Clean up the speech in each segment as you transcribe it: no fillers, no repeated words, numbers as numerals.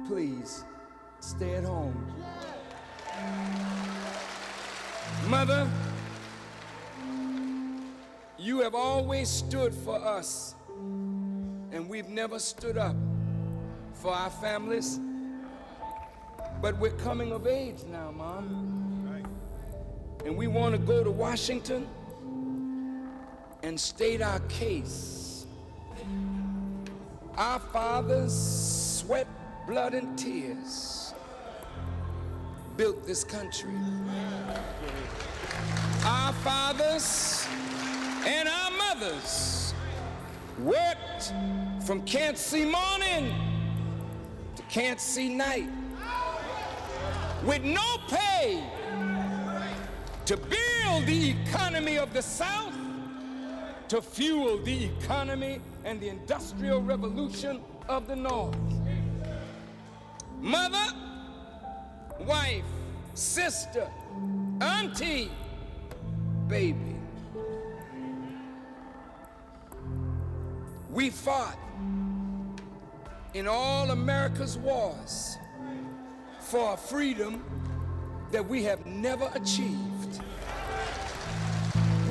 please stay at home. Mother, you have always stood for us, and we've never stood up for our families. But we're coming of age now, Mom. And we want to go to Washington and state our case. Our fathers, sweat, blood, and tears built this country. Our fathers and our mothers worked from can't see morning to can't see night with no pay to build the economy of the South, to fuel the economy and the industrial revolution of the North. Mother, wife, sister, auntie, baby. We fought in all America's wars for a freedom that we have never achieved.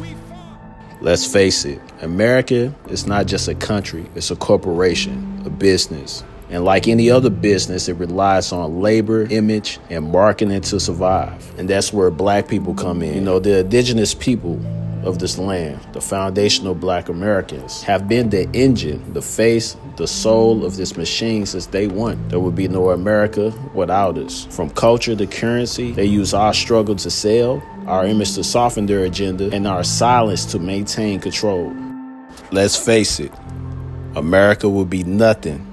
We fought. Let's face it, America is not just a country, it's a corporation, a business. And like any other business, it relies on labor, image, and marketing to survive. And that's where black people come in. You know, the indigenous people of this land, the foundational black Americans, have been the engine, the face, the soul of this machine since day one. There would be no America without us. From culture to currency, they use our struggle to sell, our image to soften their agenda, and our silence to maintain control. Let's face it, America would be nothing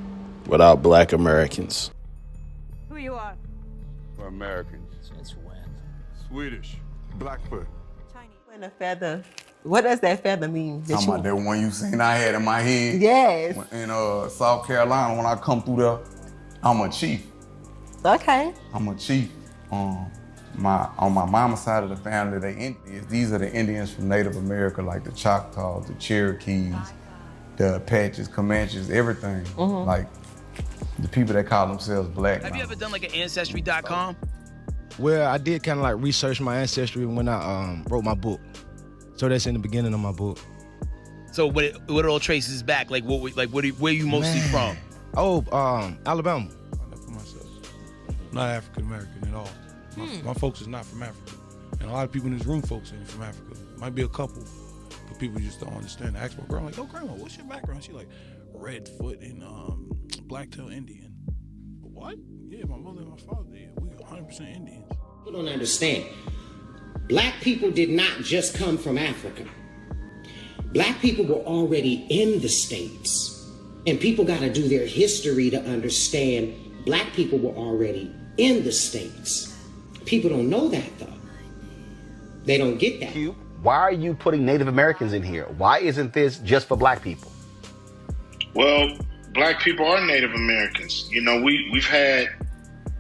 without black Americans. Who you are? We're Americans. Since when? Swedish. Blackfoot. Chinese. And a feather. What does that feather mean? Talking about that one you seen I had in my head. Yes. In South Carolina, when I come through there, I'm a chief. Okay. I'm a chief. On my mama's side of the family, they Indians. These are the Indians from Native America, like the Choctaws, the Cherokees, the Apaches, Comanches, everything. Like the people that call themselves black. Have you ever done like an Ancestry.com? Well, I did kind of like research my ancestry when I wrote my book. So that's in the beginning of my book. So what it all traces back? Like where you mostly from? Oh, Alabama. I know for myself. I'm not African American at all. My folks is not from Africa. And a lot of people in this room, folks ain't from Africa. Might be a couple, but people just don't understand. I asked my grandma, like, "Oh, grandma, what's your background?" She like, Redfoot and Blacktail Indian. What? Yeah, my mother and my father, yeah, we 100% Indians. People don't understand. Black people did not just come from Africa. Black people were already in the States. And people got to do their history to understand black people were already in the States. People don't know that, though. They don't get that. Why are you putting Native Americans in here? Why isn't this just for black people? Well, black people are Native Americans. You know, we've had,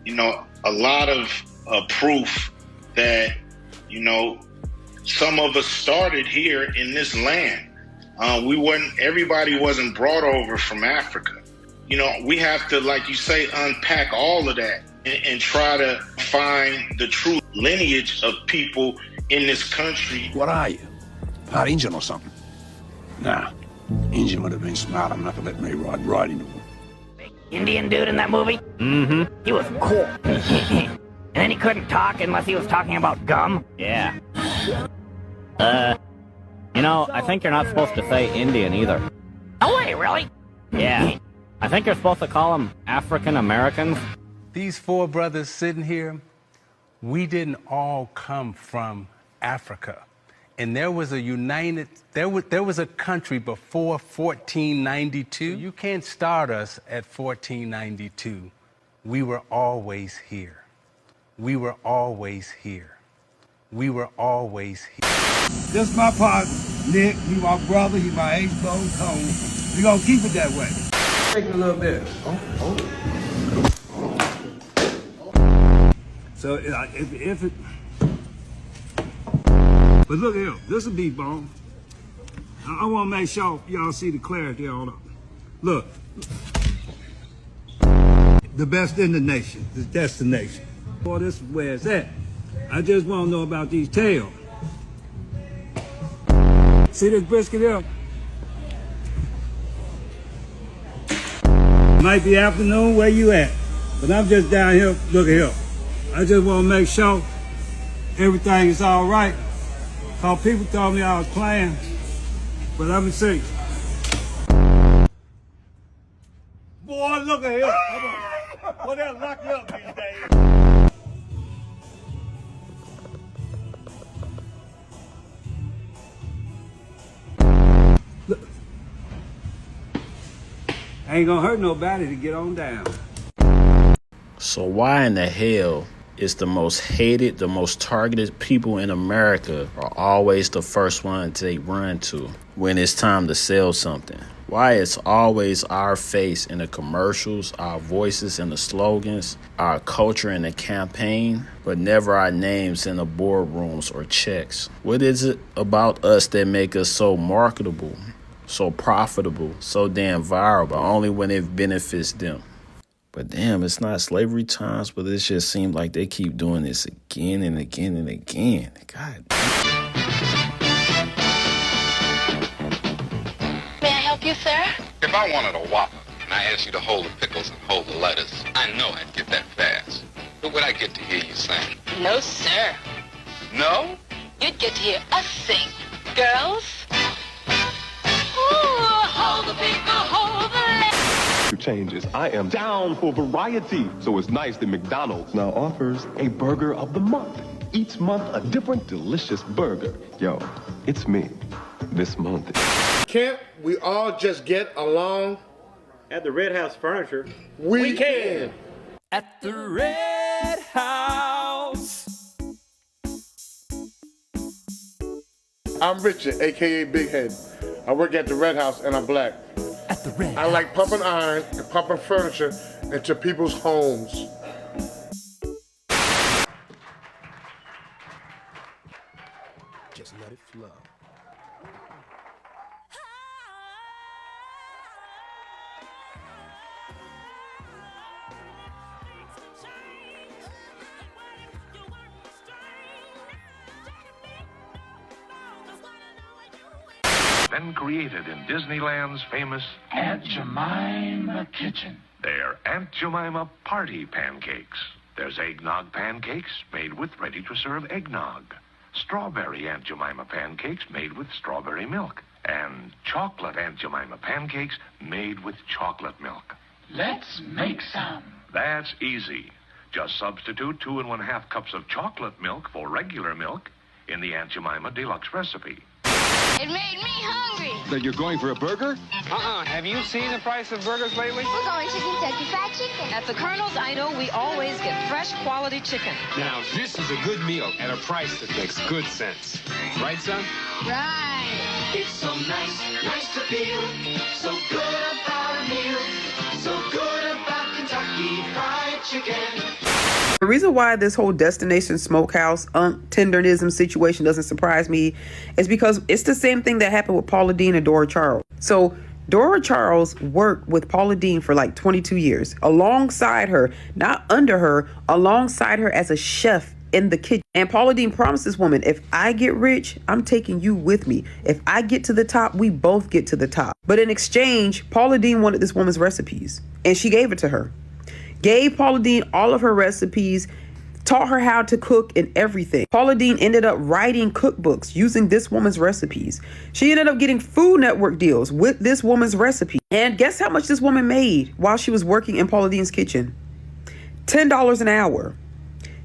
a lot of proof that, some of us started here in this land. Everybody wasn't brought over from Africa. We have to, like you say, unpack all of that and try to find the true lineage of people in this country. What are you? Part Indian or something? Nah, Indian would have been smart enough to let me ride right into him. Indian dude in that movie? Mm-hmm. He was cool. And then he couldn't talk unless he was talking about gum? Yeah. I think you're not supposed to say Indian either. Oh, wait, really? Yeah. I think you're supposed to call them African Americans. These four brothers sitting here, we didn't all come from Africa. And there was a country before 1492. You can't start us at 1492. We were always here. We were always here. We were always here. This is my partner, Nick. He my brother. He my age-bone tone. We gonna keep it that way. Take a little bit. So if it. But look here, this is a beef bone. I want to make sure y'all see the clarity on it. Look, the best in the nation, the destination. Boy, this is where it's at. I just want to know about these tails. See this brisket here? Might be afternoon, where you at? But I'm just down here, look here. I just want to make sure everything is all right. Cause people told me I was playing, but let me see. Boy, look at here. Boy, they'll lock you up these days. Look. Ain't gonna hurt nobody to get on down. So why in the hell is the most hated, the most targeted people in America are always the first ones they run to when it's time to sell something? Why it's always our face in the commercials, our voices in the slogans, our culture in the campaign, but never our names in the boardrooms or checks? What is it about us that make us so marketable, so profitable, so damn viral, but only when it benefits them? But damn, it's not slavery times, but it just seems like they keep doing this again and again and again. God. May I help you, sir? If I wanted a Whopper and I asked you to hold the pickles and hold the lettuce, I know I'd get that fast. But would I get to hear you sing? No, sir. No? You'd get to hear us sing. Girls? Ooh, hold the pickle, hold the lettuce. Changes. I am down for variety. So it's nice that McDonald's now offers a burger of the month. Each month, a different delicious burger. Yo, it's me this month. Can't we all just get along? At the Red House Furniture, we can. At the Red House. I'm Richard, aka Big Head. I work at the Red House and I'm black. At the Red I like pumping iron and pumping furniture into people's homes. Just let it flow. Been created in Disneyland's famous Aunt Jemima kitchen. They're Aunt Jemima party pancakes. There's eggnog pancakes made with ready-to-serve eggnog. Strawberry Aunt Jemima pancakes made with strawberry milk. And chocolate Aunt Jemima pancakes made with chocolate milk. Let's make some. That's easy. Just substitute 2 1/2 cups of chocolate milk for regular milk in the Aunt Jemima Deluxe recipe. It made me hungry. That you're going for a burger? Have you seen the price of burgers lately? We're going to Kentucky Fried Chicken. At the Colonel's, I know we always get fresh quality chicken. Now, this is a good meal at a price that makes good sense. Right, son? Right. It's so nice to feel so good about a meal, so good about Kentucky Fried Chicken. The reason why this whole destination smokehouse tenderism situation doesn't surprise me is because it's the same thing that happened with Paula Deen and Dora Charles. So Dora Charles worked with Paula Deen for like 22 years alongside her, not under her, alongside her as a chef in the kitchen. And Paula Deen promised this woman, if I get rich, I'm taking you with me. If I get to the top, we both get to the top. But in exchange, Paula Deen wanted this woman's recipes and she gave it to her. Gave Paula Deen all of her recipes, taught her how to cook and everything. Paula Deen ended up writing cookbooks using this woman's recipes. She ended up getting Food Network deals with this woman's recipe. And guess how much this woman made while she was working in Paula Deen's kitchen? $10 an hour.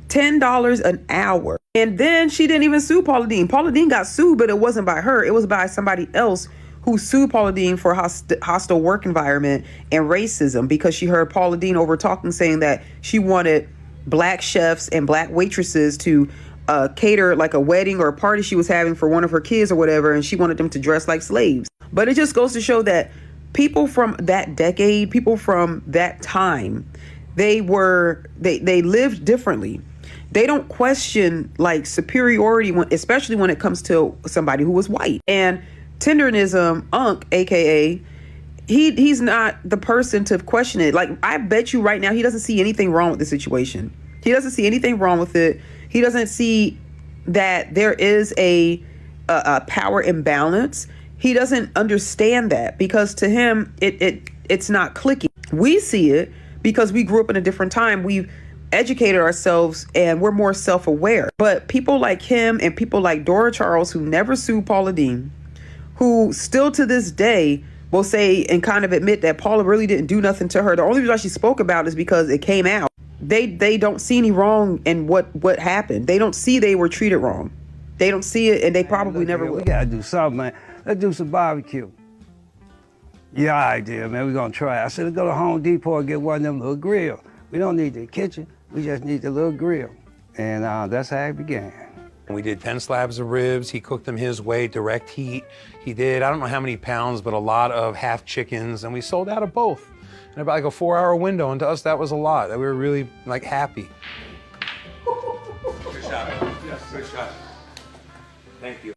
$10 an hour. And then she didn't even sue Paula Deen. Paula Deen got sued, but it wasn't by her. It was by somebody else who sued Paula Deen for hostile work environment and racism because she heard Paula Deen over talking, saying that she wanted black chefs and black waitresses to cater like a wedding or a party she was having for one of her kids or whatever, and she wanted them to dress like slaves. But it just goes to show that people from that decade, people from that time, they lived differently. They don't question like superiority, especially when it comes to somebody who was white. And tenderism, aka, he's not the person to question it. Like, I bet you right now he doesn't see anything wrong with the situation. He doesn't see anything wrong with it. He doesn't see that there is a power imbalance. He doesn't understand that, because to him it's not clicking. We see it because we grew up in a different time. We've educated ourselves and we're more self-aware. But people like him and people like Dora Charles, who never sued Paula Deen, who still to this day will say and kind of admit that Paula really didn't do nothing to her. The only reason why she spoke about it is because it came out. They don't see any wrong in what happened. They don't see they were treated wrong. They don't see it, and they probably never will. We gotta do something, man. Let's do some barbecue. Yeah, idea, man. We're gonna try it. I said, let's go to Home Depot and get one of them little grills. We don't need the kitchen. We just need the little grill. And that's how it began. We did 10 slabs of ribs. He cooked them his way, direct heat. He did, I don't know how many pounds, but a lot of half chickens, and we sold out of both in about like a 4-hour window, and to us that was a lot. We were really like happy. Good shot. Yes, good shot. Thank you.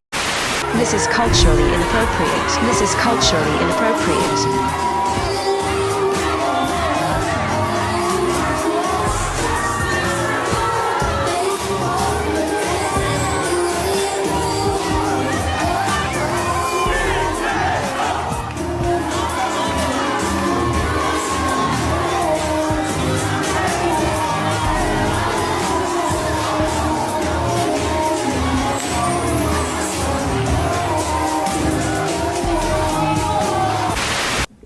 This is culturally inappropriate. This is culturally inappropriate.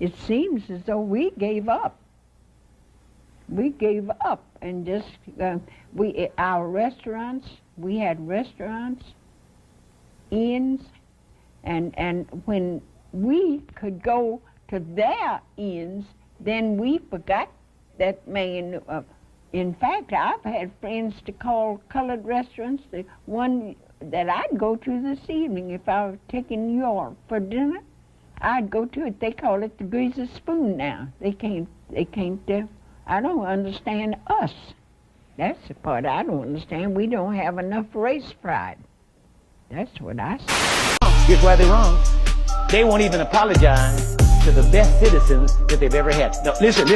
It seems as though we gave up. We gave up and just, our restaurants, we had restaurants, inns, and when we could go to their inns, then we forgot that man. In fact, I've had friends to call colored restaurants. The one that I'd go to this evening, if I was taking New York for dinner, I'd go to it. They call it the greasy spoon now. They can't, I don't understand us. That's the part I don't understand. We don't have enough race pride. That's what I say. Here's why they're wrong. They won't even apologize to the best citizens that they've ever had. Now, listen.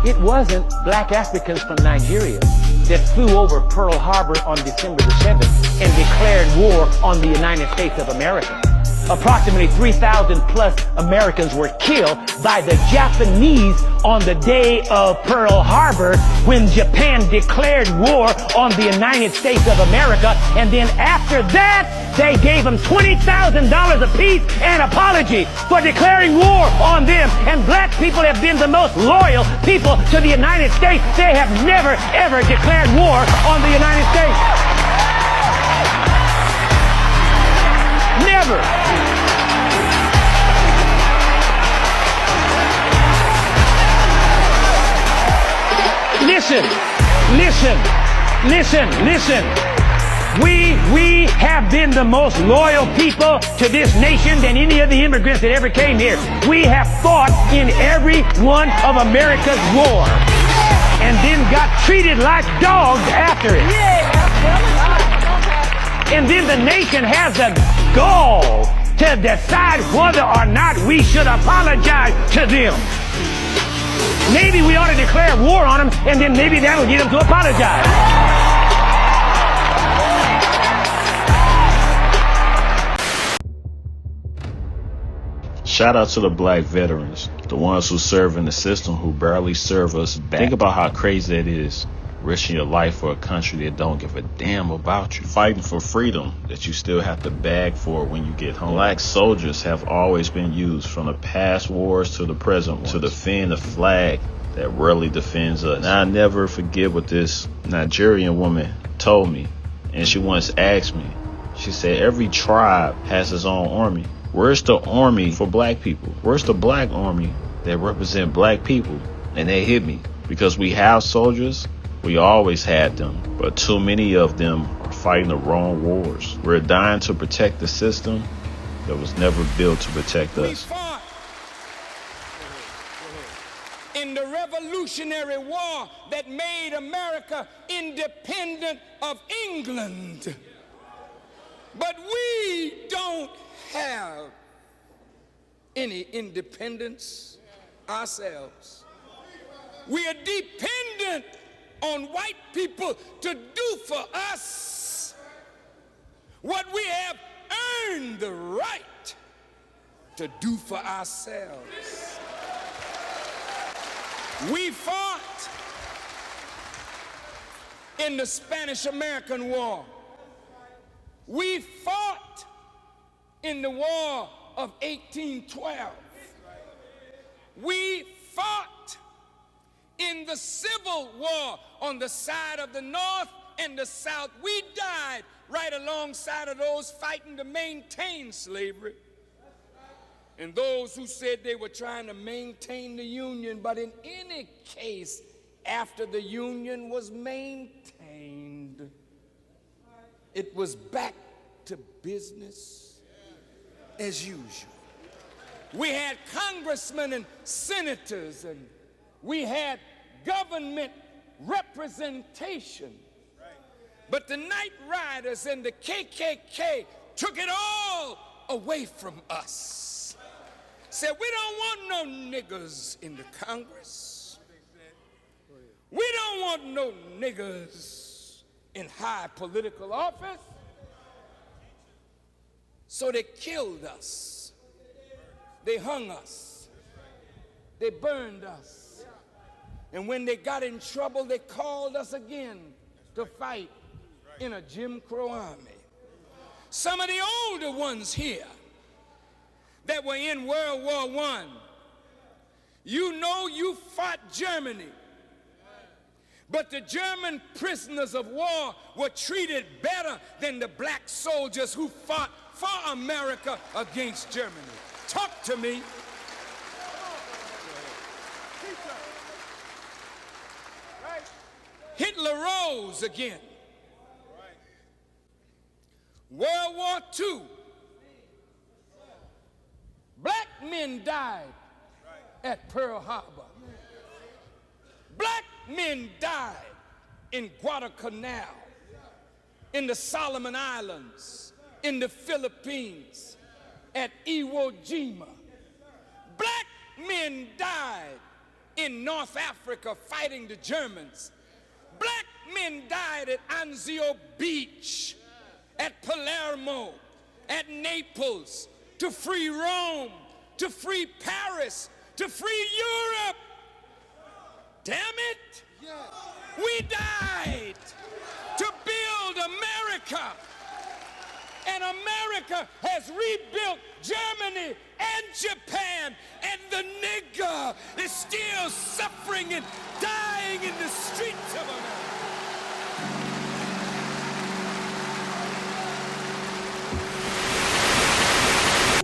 It wasn't black Africans from Nigeria that flew over Pearl Harbor on December the 7th and declared war on the United States of America. Approximately 3,000 plus Americans were killed by the Japanese on the day of Pearl Harbor when Japan declared war on the United States of America. And then after that, they gave them $20,000 apiece and apology for declaring war on them. And black people have been the most loyal people to the United States. They have never, ever declared war on the United States. Never. Listen. We have been the most loyal people to this nation than any of the immigrants that ever came here. We have fought in every one of America's wars and then got treated like dogs after it. And then the nation has the gall to decide whether or not we should apologize to them. Maybe we ought to declare war on them, and then maybe that'll get them to apologize. Shout out to the black veterans, the ones who serve in the system who barely serve us back. Think about how crazy that is. Risking your life for a country that don't give a damn about you. Fighting for freedom that you still have to beg for when you get home. Black soldiers have always been used from the past wars to the present ones to defend the flag that rarely defends us. And I'll never forget what this Nigerian woman told me. And she once asked me, she said, every tribe has its own army. Where's the army for black people? Where's the black army that represent black people? And they hit me because we have soldiers. We always had them, but too many of them are fighting the wrong wars. We're dying to protect the system that was never built to protect us. We fought in the Revolutionary War that made America independent of England. But we don't have any independence ourselves. We are dependent on white people to do for us what we have earned the right to do for ourselves. We fought in the Spanish-American War. We fought in the War of 1812. We fought in the Civil War on the side of the North and the South. We died right alongside of those fighting to maintain slavery. And those who said they were trying to maintain the Union, but in any case, after the Union was maintained, it was back to business as usual. We had congressmen and senators, and we had government representation. But the Night Riders and the KKK took it all away from us. Said, we don't want no niggers in the Congress. We don't want no niggers in high political office. So they killed us. They hung us. They burned us. And when they got in trouble, they called us again to fight in a Jim Crow army. Some of the older ones here that were in World War I, you know you fought Germany. But the German prisoners of war were treated better than the black soldiers who fought for America against Germany. Talk to me. Hitler rose again. World War II. Black men died at Pearl Harbor. Black men died in Guadalcanal, in the Solomon Islands, in the Philippines, at Iwo Jima. Black men died in North Africa fighting the Germans. Black men died at Anzio Beach, at Palermo, at Naples, to free Rome, to free Paris, to free Europe. Damn it! We died to build America. And America has rebuilt Germany and Japan, and the nigger is still suffering and dying in the streets of America.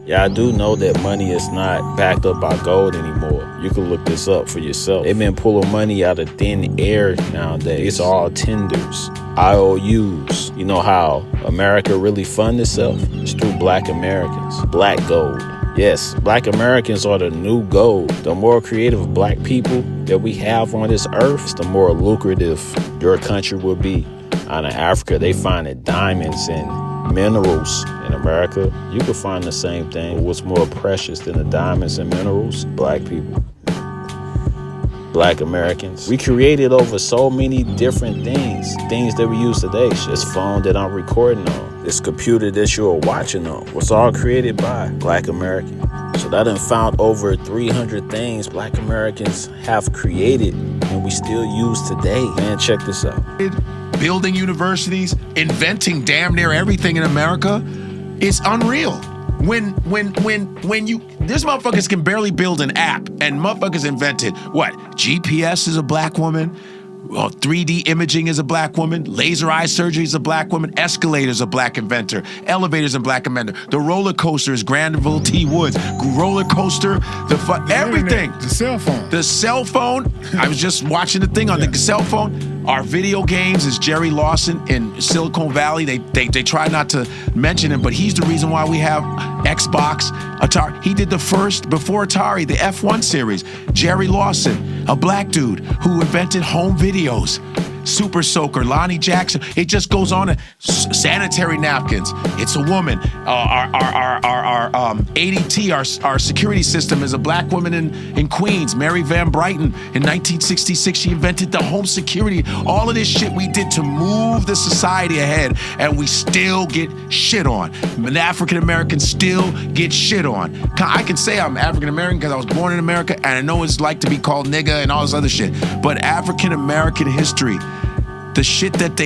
Yeah, I do know that money is not backed up by gold anymore. You can look this up for yourself. They've been pulling money out of thin air nowadays. It's all tenders, IOUs. You know how America really fund itself? It's through black Americans. Black gold. Yes, black Americans are the new gold. The more creative black people that we have on this earth, the more lucrative your country will be. Out of Africa, they find diamonds and minerals. In America, you can find the same thing. But what's more precious than the diamonds and minerals? Black people. Black Americans. We created over so many different things that we use today. This phone that I'm recording on, this computer that you're watching on, was all created by Black Americans. So that done found over 300 things Black Americans have created and we still use today. Man, check this out. Building universities, inventing damn near everything in America, it's unreal. When you, this motherfuckers can barely build an app, and motherfuckers invented what? GPS is a black woman. Well, 3D imaging is a black woman. Laser eye surgery is a black woman. Escalators a black inventor. Elevators a black inventor. The roller coaster is Granville T. Woods. Roller coaster, everything. Internet, the cell phone. The cell phone. I was just watching the thing on the cell phone. Our video games is Jerry Lawson in Silicon Valley. They try not to mention him, but he's the reason why we have Xbox, Atari. He did the first, before Atari, the F1 series. Jerry Lawson, a black dude who invented home videos. Super Soaker, Lonnie Jackson. It just goes on. Sanitary napkins. It's a woman. Our ADT, our security system, is a black woman in Queens, Mary Van Brighton. In 1966, she invented the home security. All of this shit we did to move the society ahead, and we still get shit on. And African Americans still get shit on. I can say I'm African American because I was born in America, and I know what it's like to be called nigga and all this other shit. But African American history, the shit that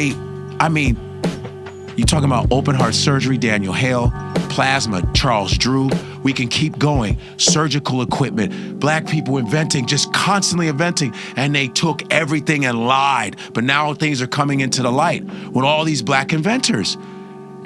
you talking about open heart surgery, Daniel Hale, plasma, Charles Drew. We can keep going. Surgical equipment, black people inventing, just constantly inventing, and they took everything and lied. But now things are coming into the light with all these black inventors.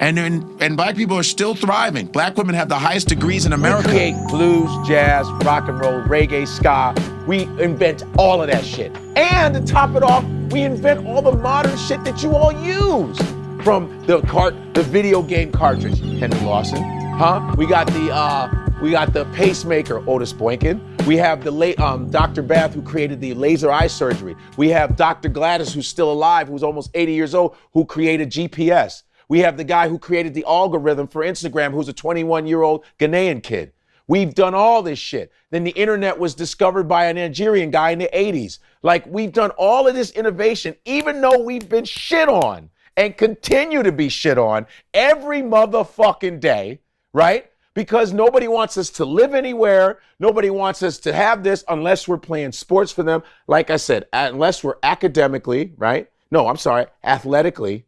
And black people are still thriving. Black women have the highest degrees in America. We create blues, jazz, rock and roll, reggae, ska. We invent all of that shit. And to top it off, we invent all the modern shit that you all use. From the video game cartridge, Henry Lawson, huh? We got the pacemaker, Otis Boykin. We have the late Dr. Bath, who created the laser eye surgery. We have Dr. Gladys, who's still alive, who's almost 80 years old, who created GPS. We have the guy who created the algorithm for Instagram, who's a 21-year-old Ghanaian kid. We've done all this shit. Then the internet was discovered by a Nigerian guy in the 80s. Like, we've done all of this innovation, even though we've been shit on and continue to be shit on every motherfucking day, right? Because nobody wants us to live anywhere. Nobody wants us to have this unless we're playing sports for them. Like I said, unless we're academically, right? No, I'm sorry, athletically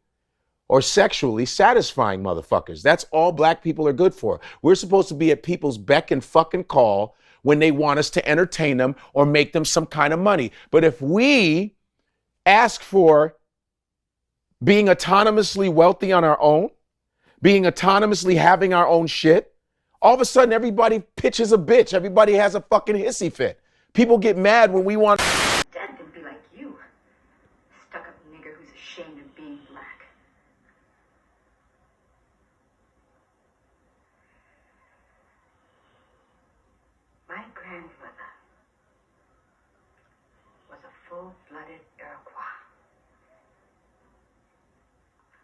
or sexually satisfying motherfuckers. That's all black people are good for. We're supposed to be at people's beck and fucking call when they want us to entertain them or make them some kind of money. But if we ask for being autonomously wealthy on our own, being autonomously having our own shit, all of a sudden everybody pitches a bitch. Everybody has a fucking hissy fit. People get mad when we want... Dad can be like you. Stuck-up nigger who's ashamed of being black. My grandmother was a full-blooded Iroquois.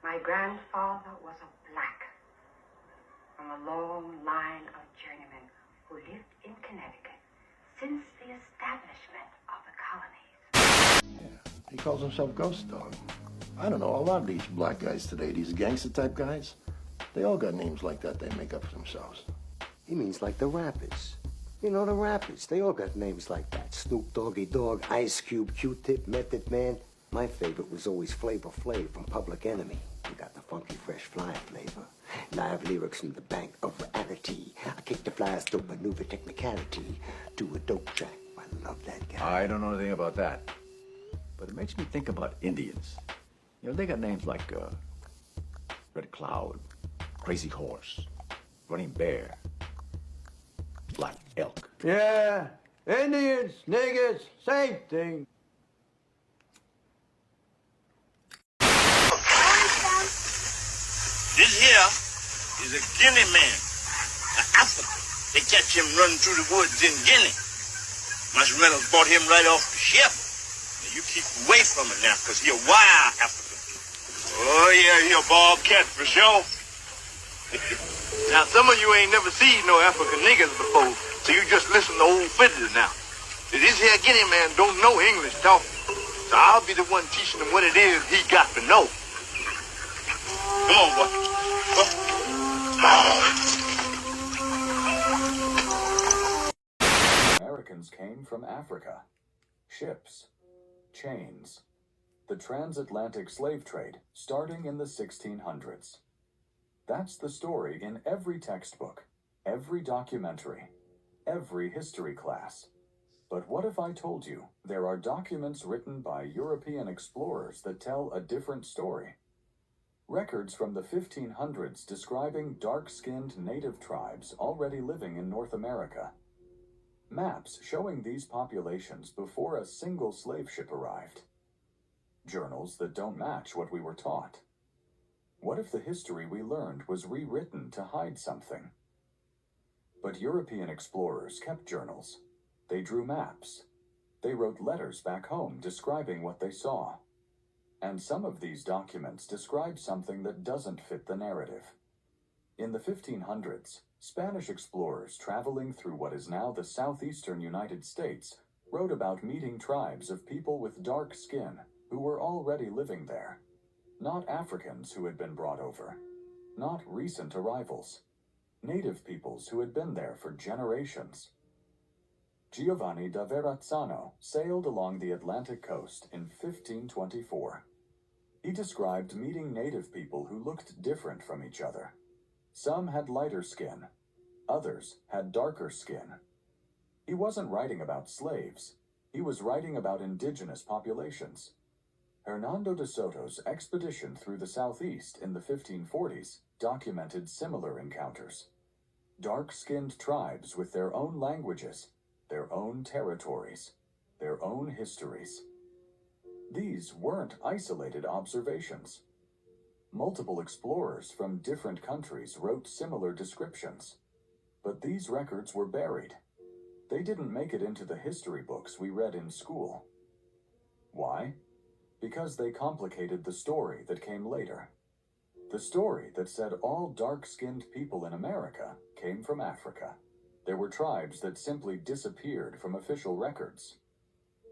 My grandfather was a black from a long line of journeymen who lived in Connecticut since the establishment of the colonies. Yeah, he calls himself Ghost Dog. I don't know, a lot of these black guys today, these gangster type guys, they all got names like that they make up for themselves. He means like the rappers. You know, the rappers, they all got names like that. Snoop Doggy Dogg, Ice Cube, Q-Tip, Method Man. My favorite was always Flavor Flav from Public Enemy. He got the funky, fresh, fly flavor. Live lyrics from the bank of reality. I kick the flies to maneuver technicality. Do a dope track. I love that guy. I don't know anything about that. But it makes me think about Indians. You know, they got names like Red Cloud, Crazy Horse, Running Bear, Black Elk. Yeah, Indians, niggas, same thing. This here is a Guinea man, an African. They catch him running through the woods in Guinea. Master Reynolds bought him right off the ship. Now you keep away from him now, because he a wild African. Oh yeah, he a bobcat for sure. Now some of you ain't never seen no African niggas before, so you just listen to old fiddlers now. This here Guinea man don't know English talking, so I'll be the one teaching him what it is he got to know. Come on, boy. Americans came from Africa. Ships, chains, the transatlantic slave trade starting in the 1600s. That's the story in every textbook, every documentary, every history class. But what if I told you there are documents written by European explorers that tell a different story? Records from the 1500s describing dark-skinned native tribes already living in North America. Maps showing these populations before a single slave ship arrived. Journals that don't match what we were taught. What if the history we learned was rewritten to hide something? But European explorers kept journals. They drew maps. They wrote letters back home describing what they saw. And some of these documents describe something that doesn't fit the narrative. In the 1500s, Spanish explorers traveling through what is now the southeastern United States wrote about meeting tribes of people with dark skin who were already living there. Not Africans who had been brought over, not recent arrivals, native peoples who had been there for generations. Giovanni da Verrazzano sailed along the Atlantic coast in 1524. He described meeting native people who looked different from each other. Some had lighter skin, others had darker skin. He wasn't writing about slaves, he was writing about indigenous populations. Hernando de Soto's expedition through the southeast in the 1540s documented similar encounters. Dark-skinned tribes with their own languages, their own territories, their own histories. These weren't isolated observations. Multiple explorers from different countries wrote similar descriptions, but these records were buried. They didn't make it into the history books we read in school. Why? Because they complicated the story that came later. The story that said all dark-skinned people in America came from Africa. There were tribes that simply disappeared from official records.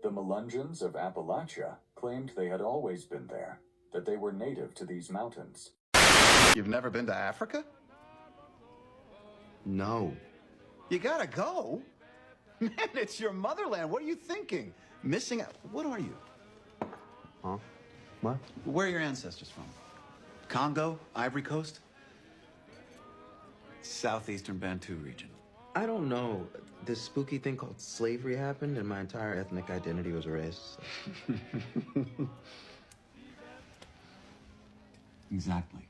The Melungeons of Appalachia claimed they had always been there, that they were native to these mountains. You've never been to Africa? No. You gotta go. Man, it's your motherland. What are you thinking? Missing out. What are you? Huh? What? Where are your ancestors from? Congo? Ivory Coast? Southeastern Bantu region. I don't know. This spooky thing called slavery happened, and my entire ethnic identity was erased. Exactly.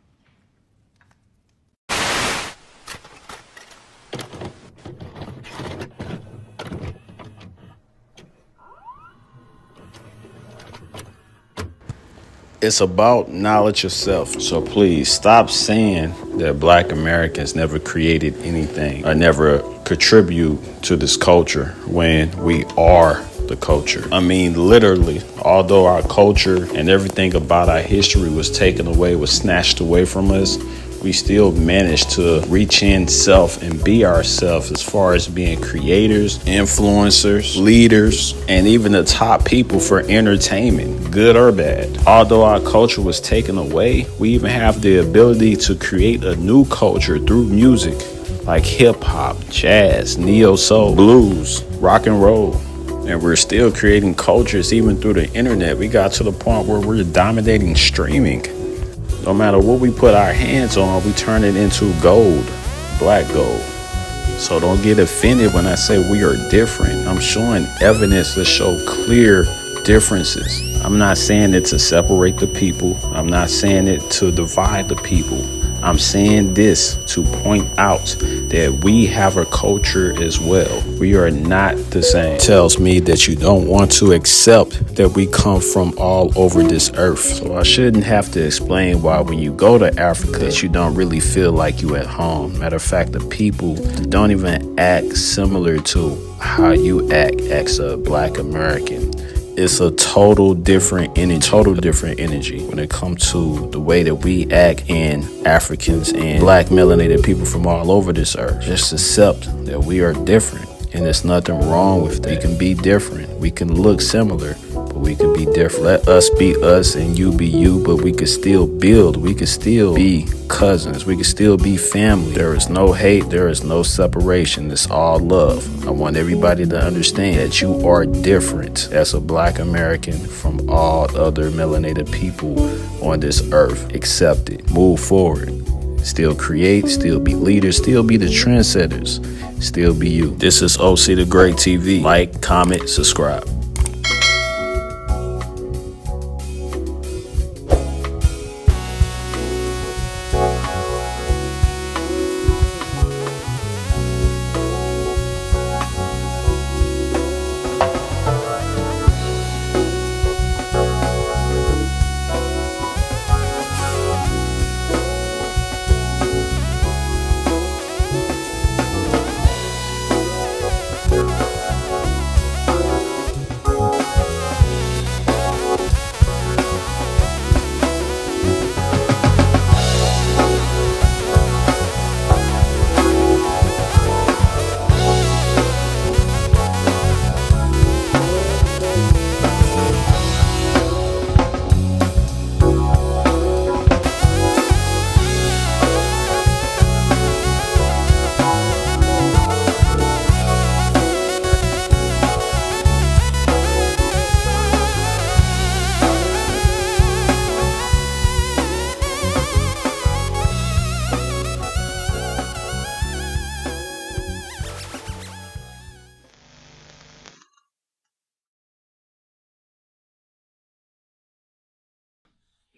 It's about knowledge of self. So please stop saying that Black Americans never created anything or never contribute to this culture when we are the culture. I mean, literally, although our culture and everything about our history was taken away, was snatched away from us, we still managed to reach in self and be ourselves as far as being creators, influencers, leaders, and even the top people for entertainment, good or bad. Although our culture was taken away, we even have the ability to create a new culture through music, like hip-hop, jazz, neo-soul, blues, rock and roll. And we're still creating cultures even through the internet. We got to the point where we're dominating streaming. No matter what we put our hands on, we turn it into gold, black gold. So don't get offended when I say we are different. I'm showing evidence to show clear differences. I'm not saying it to separate the people. I'm not saying it to divide the people. I'm saying this to point out that we have a culture as well. We are not the same. It tells me that you don't want to accept that we come from all over this earth. So I shouldn't have to explain why when you go to Africa that you don't really feel like you at home. Matter of fact, the people don't even act similar to how you act as a Black American. It's a total different energy when it comes to the way that we act in Africans and Black melanated people from all over this earth. Just accept that we are different, and there's nothing wrong with that. We can be different. We can look similar, but we can be different. Let us be us and you be you, but we could still build. We could still be cousins. We could still be family. There is no hate. There is no separation. It's all love. I want everybody to understand that you are different as a Black American from all other melanated people on this earth. Accept it. Move forward. Still create. Still be leaders. Still be the trendsetters. Still be you. This is OC the Great TV. Like, comment, subscribe.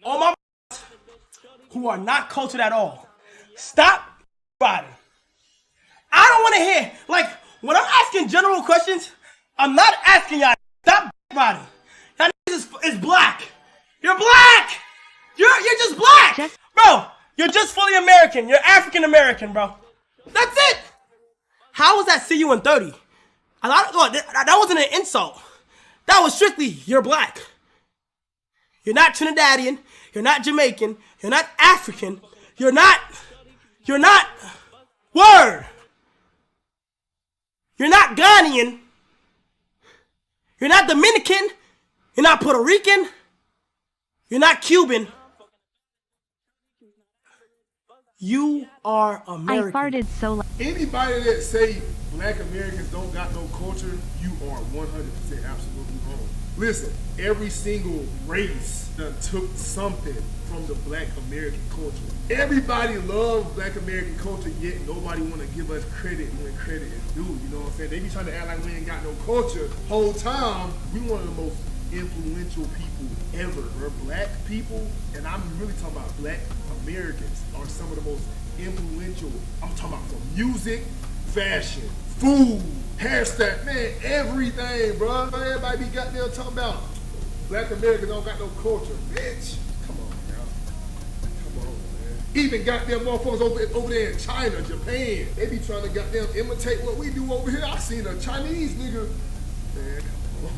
all my who are not cultured at all, stop riding. I don't want to hear, like, when I'm asking general questions, I'm not asking y'all, stop riding. Y'all is black. You're black. You're just black. Bro, you're just fully American. You're African American, bro. That's it. How was that see you in 30? That wasn't an insult. That was strictly, you're black. You're not Trinidadian. You're not Jamaican. You're not African. You're not, word. You're not Ghanaian. You're not Dominican. You're not Puerto Rican. You're not Cuban. You are American. I farted so loud. Anybody that say black Americans don't got no culture, you are 100% absolutely wrong. Listen, every single race done took something from the black American culture. Everybody loves black American culture, yet nobody want to give us credit when credit is due. You know what I'm saying? They be trying to act like we ain't got no culture. Whole time, we one of the most influential people ever. We're black people, and I'm really talking about black Americans are some of the most influential. I'm talking about from music, fashion, food, hairstyle, man, everything, bro. Everybody be goddamn talking about black Americans don't got no culture. Bitch, come on, y'all. Come on, man. Even goddamn motherfuckers over there in China, Japan, they be trying to goddamn imitate what we do over here. I seen a Chinese nigga, man,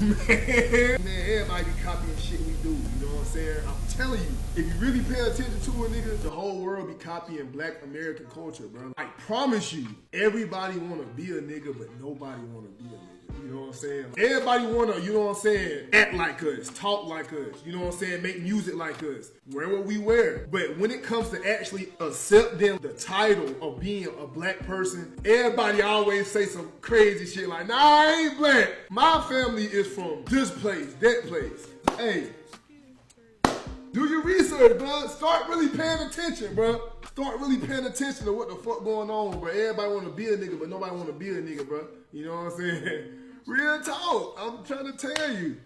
man, everybody be copying shit we do, you know what I'm saying? I'm telling you, if you really pay attention to a nigga, the whole world be copying black American culture, bro. I promise you, everybody wanna be a nigga, but nobody wanna be a nigga. You know what I'm saying? Everybody wanna, you know what I'm saying, act like us, talk like us, you know what I'm saying, make music like us, wear what we wear. But when it comes to actually accepting the title of being a black person, everybody always say some crazy shit like, nah, I ain't black. My family is from this place, that place. Hey, do your research, bro. Start really paying attention, bro. Start really paying attention to what the fuck going on, bro. Everybody wanna be a nigga, but nobody wanna be a nigga, bro. You know what I'm saying? Real talk, I'm trying to tell you.